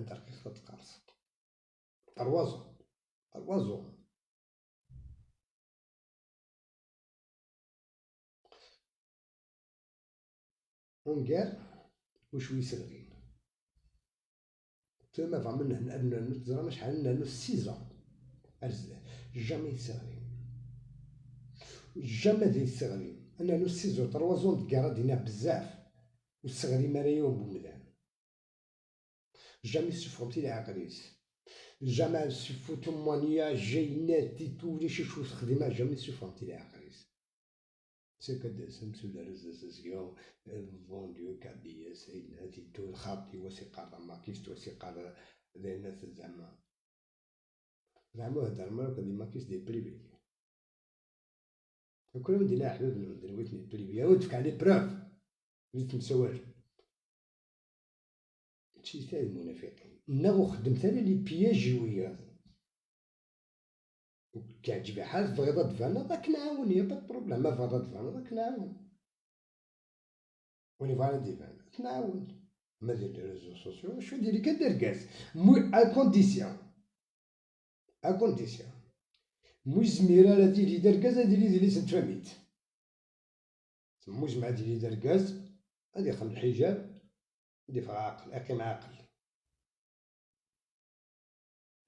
عند رقيقة تقارص أروازو اونكار وشوي صغيرين تما فعملنا هنا نتزرع شحال لنا نص سيزون جامي صغيرين جامي ديال الصغيرين انا نص سيزون تروازون كارا دينا بزاف والصغيرين مرايوم بومدان جامي سفرمتي العقريس جامي سفو تمانية جينات تيتولي شي شو تخدمها جامي سفرمتي العقريس سكد سمسولا رزازيو فونديو كابيا سيدنا تيتو الخاطي وسيقار ما كيس وسيقار لأن زعما هدر مرة ديما كيس دي بريفي كل من دينا حباب نديرويتني بريفي ودفك عليه بروف زيد مسواج هادشي تاع المنافقين ناغو خدمت انا لي بياجي كيعجبها حال بغيضة دفانا راك نعاون يا با بروبليم ما بغيضة دفانا راك نعاون وني فانا ديفانا تنعاون ما دير لي ريزو سوسيو شو ديري كدير كاس ا كونديسيون مش زميرة لا ديري دار كاز ديري سنت فاميت مجمع ديري دار كاز غادي يخلع الحجاب يدير عاقل اقيم عاقل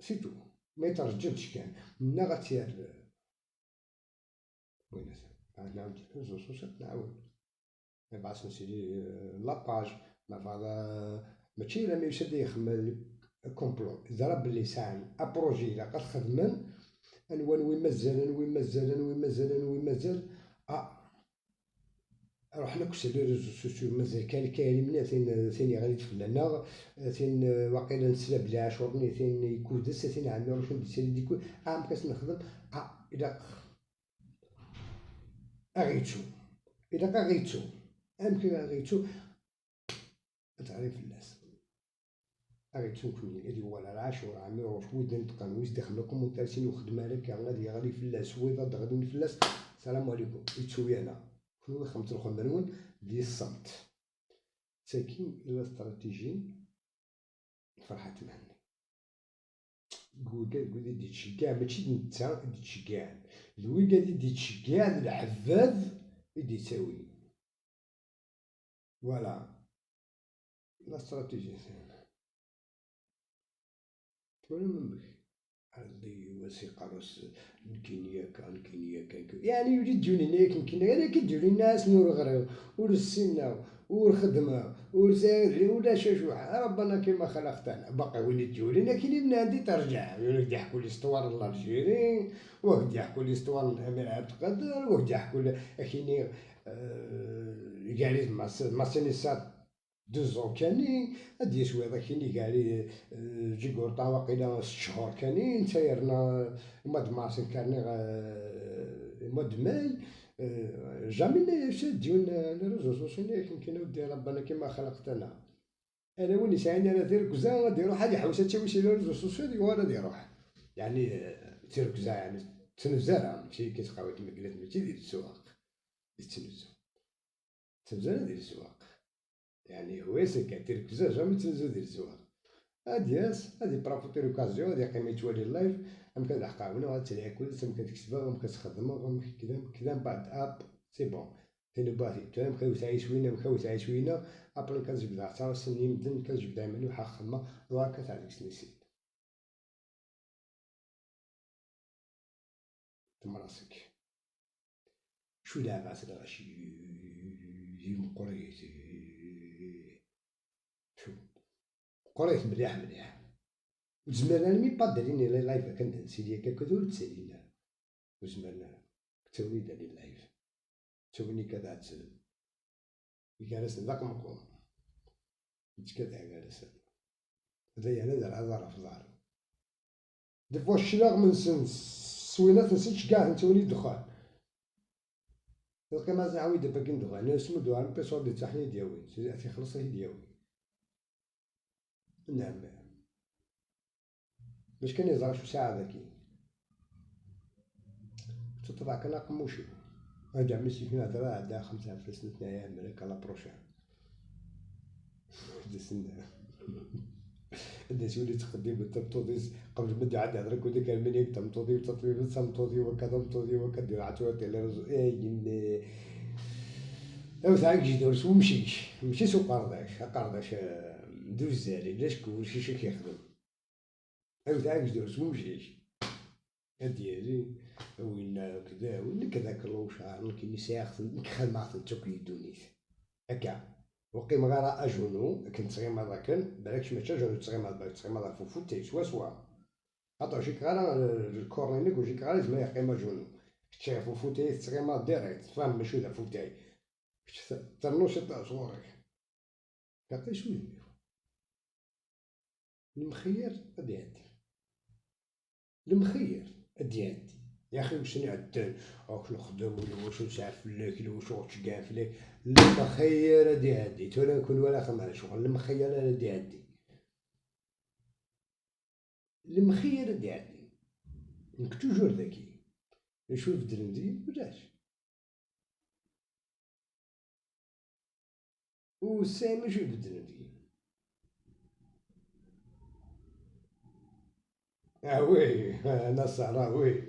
سيتو ما يترجلش كان منا غتير وين نعاود ريزو سوسيو نعاود نبعث نسيدي لاباج ما فهذا ماشي لا يشد يخمم كومبلو ضرب باللسان ابروجي الا كتخدم وين مازال رحنا كسر لي ريزو سوسيو مازال كاين منا ثاني غادي تفلنا ثين واقيلا نسلا بلي عاشورني ثين يكودس ثين عمي روح ندير ديكو عام كاس نخدم الا اغيتو الا اغيتو يمكن اغيتو تعرف الناس اغيتو كوني هادي هو العاشور عمي روح ود نتقن ويز دخل لكم مونتاسين وخدمه لك غادي فلاس ويضا غادي فلاس السلام عليكم يتسوي انا كل خمس الخمرون ديال الصمت ساكين الى استراتيجي فرحت معني قول دي تشجع ماشي نتا دي تشجع ذوي قاعد دي تشجع الحفاظ يدي يساوي فوالا لا استراتيجي ولا من بك عندي وثيقة راس نكينيا كان يعني يولي تجوني هنايا يمكن انا كتجوني الناس نور غريو ورسينا والخدمة ورسالي ولا شاشوحة ربنا كيما خلقتنا باقي وين تجوني انا كاينين من عندي ترجع يولي يحكوا لي اسطوار الالجيري واحد يحكوا لي اسطوار الامير عبد القادر واحد يحكوا لي كاينين كاع ماسينيسات دوزون كانين هادي شويه كاينين كاع لي جيكورطا واقيلا 6 شهور كانين سايرنا ماد مارس كان ماد ماي جامي شادين لي ريزو سوسيال يمكن ودي ربنا كيما خلقتنا انا وين ساعدني انا تيركزا غادي يروح هادي حوسه تسوي شي ريزو سوسيال وغادي يروح يعني تيركزا يعني تنزرع ماشي كتبقى كيما قلت ماشي ديال السواق تنزرع ديال السواق يعني هويسك كتركزا جامي تنزل ديال السواق هادي برافوتي لوكازيون هادي قيمة توالي اللايف يمكن تحقاونا غتسالي كلشي يمكن تكتبها كتخدمها كذا من بعد اب سي بون ثاني باهي تا مكوتاي شوينا ابري كتجبدها حتى السن يمدن كتجبدها منو حق خدمة وهاكا تاع ديك السنيسيت تمراسك شو لاباس غاشي قريت شو قريت مليح وزمرنا مي با داريني لي لايف كندنسي ليا كاكدو تسالينا وزمرنا تسولي داري اللايف تسولني كذا تسال جالس نقمكم كذا جالس هذا انا دار هذا في دار دي فوا الشلاغ من سن سوينات نسيتش كاع نتولي الدخان تلقى ما زعاوي دابا كي ندخل انا اسمو دوار بيسور دي تحني دياوي سي خلص هي دياوي نعم باش كان يزرع شو ساعة ذاكي تطلع كنا قموشي رجع ميسي فينا درا عندها 5 فلسنا تنايا مالك لا بروشان دي سنة بدا تولي تخدم وتمطوطي قبل ما عاد يهضرك وداك المليك تمطوطي وتطويب تمطوطي وكذا مطوطي وكدير عتوات على رزق يما او تعاك جي دورس ومشيش مشي سوق قرداش قرداش دوز الزاري لاش كلشي شي كيخدم او تعاك جي دورس ومشيش ديالي وين كذا وين كذا كلو شعر كيما ساخت نخدم تشوك يدونيت هكا وقيم غير اجونو كنت تغيما ذاك بالكش ماشي جونو تغيما ذا فوفوتي سوا خاطر جيك غير الكورنيك وجيك غير زعما يقيم جونو كتشي فوفوتي تغيما ديريكت فاهم ماشي ذا فوتاي ترنوش تاع صغوري كاطي شويه المخير غادي يعدي المخير غادي يعدي يا اخي واش نعدل واش نخدم ولا واش نسعف فيك ولا واش نخرج كاع فيك المخير غادي يعدي تولا نكون ولا خمع شغل المخير غادي يعدي المخير غادي يعدي انك توجور ذكي نشوف درندي ولاش والساعة ماشي بدرندي وي انا صحراوي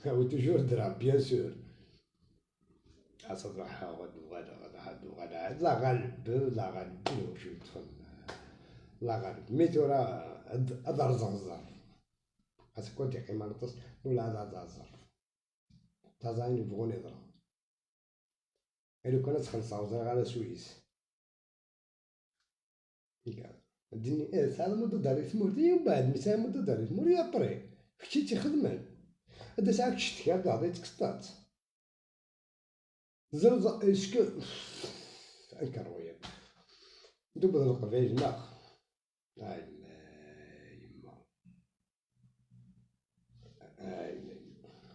و توجور درهم بيان سور أصبح غدا لا غالب لا غالب واش يدخل لا غالب ميتو راه أدار زنزر خاصك كون تيقيم على الطس ولا أدار زنزر تازاين يبغون يضرب لو كانت خلصها وزر على سويس قال الدنيا ساعة مدة داري ثمورتي ومن بعد مسا مدة داري ثمورتي أبري كشي تيخدمان هدا ساعة كشتكي هكا عطيتك تكسطات زرز اسكو انكر وياك دوب هاد القبائل لا يما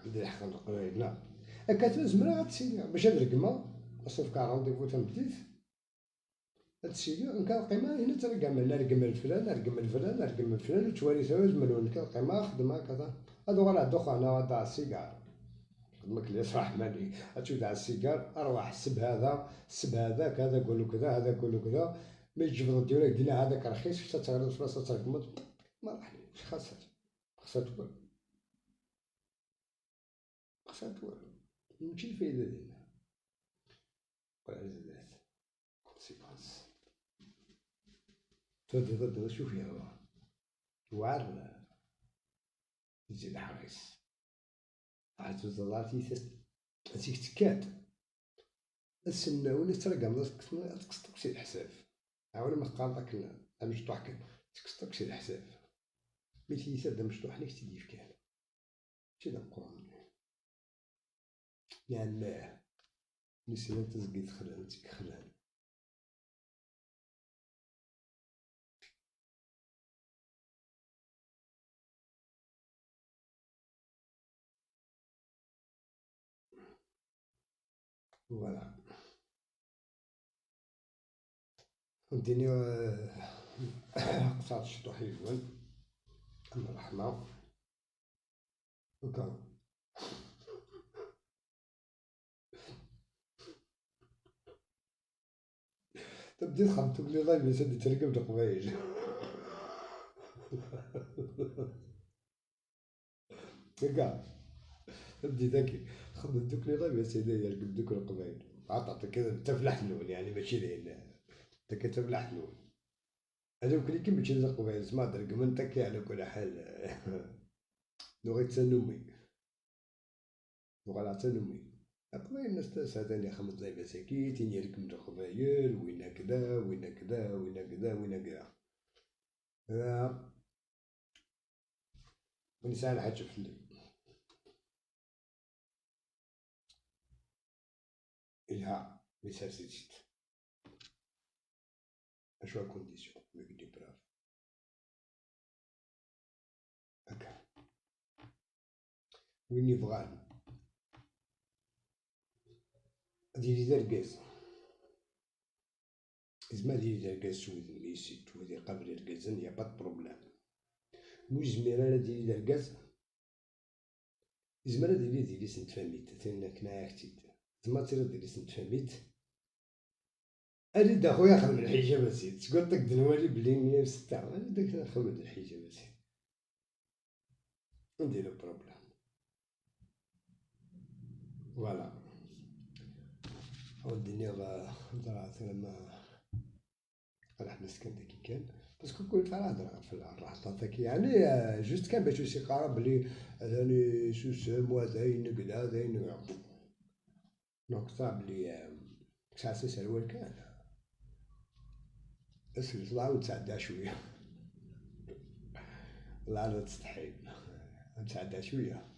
عندي حق القبائل لا كانت زمرا غتسيلي باش هاد الرقمة أصلا في رونديفو تمديت هادشي كان قيمة هنا ترقم هنا رقم الفلان رقم الفلان رقم الفلان وتوالي سوا زملون كان قيمة خدمة كذا هادو غير عندو خانة وهاد تاع السيجار خدمك لي صراح مالي هاتشوف تاع السيجار أرواح سب هذا سب هذاك هذا قولو كذا هذا قولو كذا ملي تجبد ديالك دينا هذاك رخيص حتى تغرد في راسها ترقمت ما راحليش خسرت خسرت والو خسرت والو ماشي الفايدة ديالها ولا زادات كونسيكونس تبدا شوف فيها توعر تزيد حريص عاد زلاتي تيك تكاد السناوني ترقم تكسطك شي الحساب عاود ما قال داك مشطوح كان تكسطك شي الحساب ملي تيسد مشطوح ليك تيدي في كان ماشي داك القران يا الله نسينا تزقيت خلان تيك خلان فوالا فهمتيني قطعت الشطوح يجوان أما الرحمة وكا تبديت خمتو بلي الله يسد تركب القبايل كاع تبدي ذكي خدم دوك لي غير سيدي يركب دوك القبايل عطاتك كذا تفلح نون يعني ماشي لين تك تفلح نون هذوك اللي كيما تشي القبايل ما درك من تكي على كل حال لغة تنمي لغة تنمي القبايل الناس تاني خمس زي مساكين تيني يركب القبايل وين كذا وين كذا وين كذا وين كذا ونسال حاجة في الليل إلها نيسيسيت أشوا كونديسيون ميك دي براف هكا وين يبغان ديري دركاز زعما ديري دركاز شوية ميسي تودي قبل ركازن يا با بروبلام موش زميرة ديري دركاز زعما ديري سنت فاميت تانا كنايا كتيد زعما ديري سنت فاميت أريد أخويا خدم الحجاب أسيد، تقول طق دنوالي بلي 106، أريد خدم الحجاب أسيد، نديرو بروبليم، فوالا. والدنيا ضرعت لما راح مسكن كي كان، باسكو كنت على هضرة في اللحظة ذاك يعني، جوست كان باش يقرا بلي راني سوسم وذاين نقدا ذاين، دونك صعب بلي ساعة سروال كان، بس يطلع وتسعدى شوية، والله تستحي نتسعدى شوية.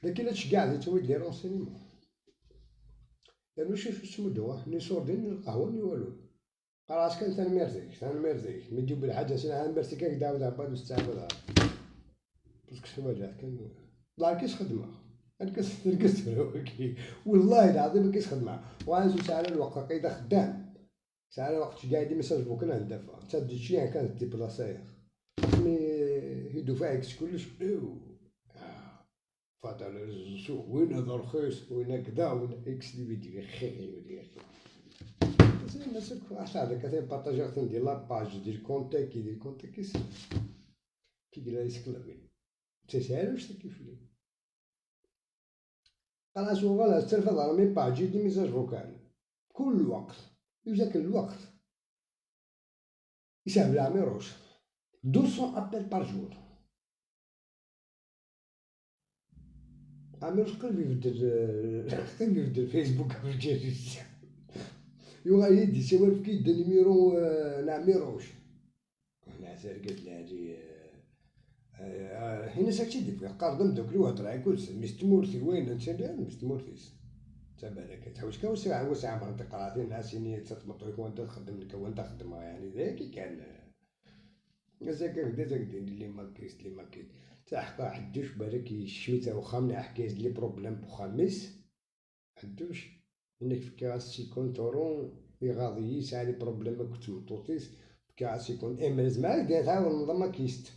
لكن لا تشقع ذي تويد لي رونسينيمون، لأنو شوف سمدوه ني صوردين القهوة ني والو، خلاص كان ثاني ميرزيك ثاني ميرزيك مي تجيب الحاجة سنة أنا ميرزيك هكدا عباد مستعبدها، باسكو سما جات كان والله كيش خدمة، نرقص كي والله العظيم ما كيش خدمة، وأنا زوج ساعة الوقت قايدة خدام، ساعة الوقت قاعد ميساج بوك أنا ندافع، تسد شي كانت ديبلاسايغ، مي يدو فاكس كلش فات على السوق وين هذا رخيص وين كذا وين اكس دي فيديو خير ودي زين الناس واحد هذاك كثير بارطاجي خصنا ندير لاباج ديال كونتاك كي يدير كونتاك كي دير يسكلابين تسهل واش كيف لي خلاص وغالا التلفاز راه ميم با تجي دي ميساج فوكال كل وقت يجاك الوقت يسهل على ميروش 200 ابل بار جور عميروش قلب يبدل فيسبوك في الجيش يوغا يدي سوالف كي دا نيميرو نعميروش ناس قالت لي هادي هنا ساكتي ديك قاردم دوك الوهضره كلشي مستمورتي وين انت مستمورتيس تبارك تحوش كا وسع وسع منطقة عارفين الناس يعني تتمطوك وانت تخدم لك وانت خدمها يعني ذاك كان زاك هكدا زاك اللي ما كيس اللي ما كيس تحقا حدوش بالك الشميتة وخامنة حكاية لي بروبليم بخميس حدوش انك في كاس سيكون تورون يغاضي يسعى لي بروبليم ما كنت مطوطيس في كاس سيكون امرز معاك قاعد تعاون النظام ما كيست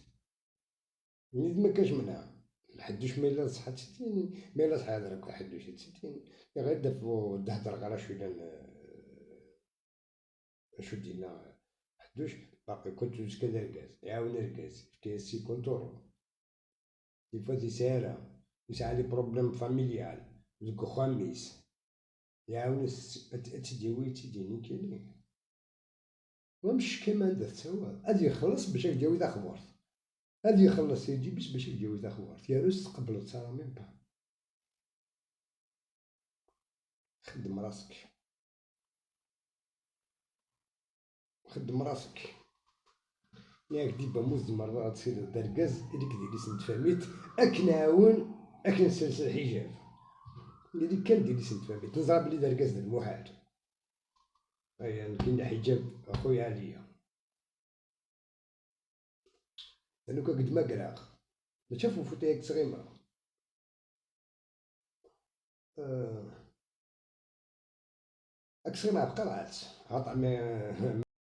نيت ما كاش منها حدوش ميلا صحة ستين ميلا صحة هذاك حدوش ستين غير دافو دهدر غير شوية شو دينا حدوش باقي كنت جوج كذا ركاز يعاون ركاز كيسي كونتورو دي فوا تيسالا يسعى لي بروبليم فاميليال دوك خميس يعاون تديوي تديني كيني ومش كمان دا تسوى هادي يخلص باش يديوي ذا خبرت هادي يخلص يجي باش يديوي ذا خبرت يا روس تقبلت صرا ميم با خدم راسك خدم راسك ياك ديما موز مرات تصير دركاز هذيك ديالي سنت فهميت اك نعاون اك نسلسل الحجاب اللي كان ديالي سنت فهميت نزرع بلي دركاز المحال ايا كاين حجاب اخويا عليا لانو قد ما قراغ شافو فوتيك صغيمة اك صغيمة بقرات عطا